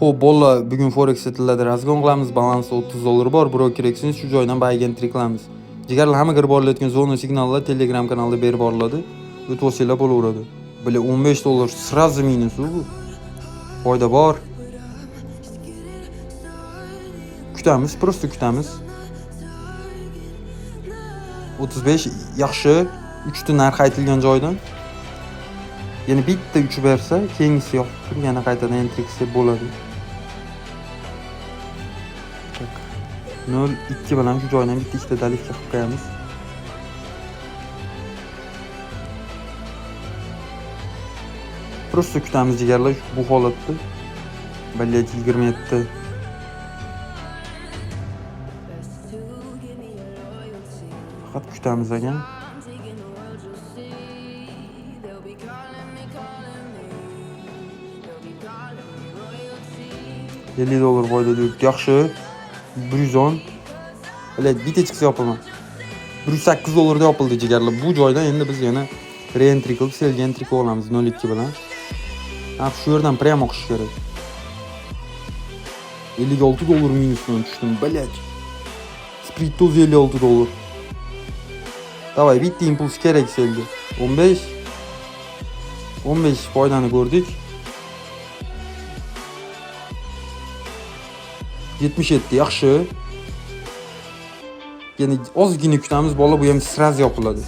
Xo'p, bolalar, bugun Forex setillarda razgon qilamiz. Balansi 30 dollar bor. Broker eksiniz shu joydan buy entry qilamiz. Jigarlar hamma kirib borayotgan zona signallar Telegram kanalida berib boriladi. O'tib olsanglar bo'laveradi. Bile 15 dollar sразу minus bu. Foyda bor. Kutamiz, prosta kutamiz. 35 yaxshi. 3 ta narx aytilgan joydan. Yana bitta 3 bersa, keyingisi yo'q. Yana qaytadan entry qilsa bo'ladi. 0.2 bilan shu joydan bitta ikkita dalivka qilib qo'yamiz. Prosta kutamiz jigarlar bu holatda. Ballet 27. Faqat kutamiz ekan. $50 foyda deydi. Yaxshi. 110. Ballet bitta chiqsa yopaman. $108 da yopildi jigarlar. Bu joydan endi biz yana re-entry qilib, sell entry qilamiz 0.2 bilan. Shu yerdan prem o'qish kerak. $56 minusdan tushdim, ballet. Sprittoz $56. Davay, bitta impuls kerak selga. 15 foydani ko'rdik. 77 yaxshi. Yana ozgina kutamiz, bola bu ham sraz yopiladi.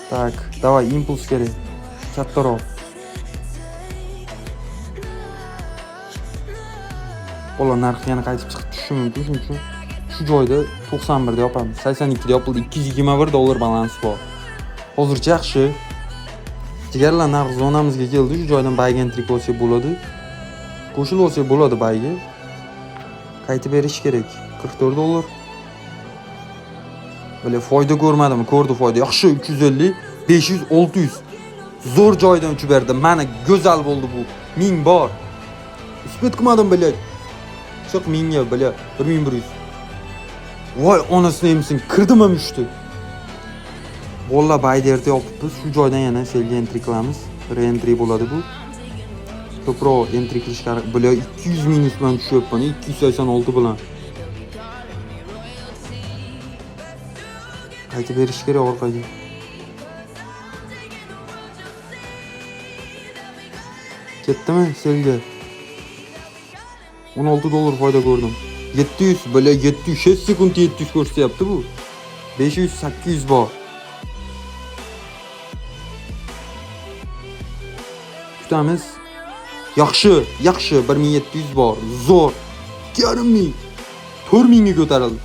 Tak, davay, impuls kerak. Kattaroq. Bola narxi yana qaytib chiqib tushishi mumkin, shuning uchun shu joyda 91 da yopamiz. 82 da yopildi. $221 balans bor. Hozircha yaxshi. Jigarlar narx zonamizga keldi. Shu joydan buy entry qilsa bo'ladi. Qo'shilib olsa bo'ladi buyga. Qaytib berish kerak. $44. Böyle foyda ko'rmadim, ko'rdi foyda. Yaxshi 350, 500, 600. Zo'r joydan uchib berdi. Mana go'zal bo'ldi bu. 1000 bor. Uspet qilmadim bile. Chiq 1000 ga bile 1100. Voy onasini emsin, kirdimmi uchdi. Bolla bayderda yopibmiz. Shu joydan yana sell entry qilamiz. Re-entry bo'ladi bu. Ko'proq entry qilish kerak. Bile 200 minus bilan tushyapman, 286 bilan. Qaytib berish kerak orqaga. Ketdimi selga? $16 foyda ko'rdim. 700 böyle 700 sekund 700 ko'rsatyapti bu. 500 800 bor. Kutamiz. Yaxshi 1700 bor. Zo'r. 2500. 4000 ga ko'tarildi.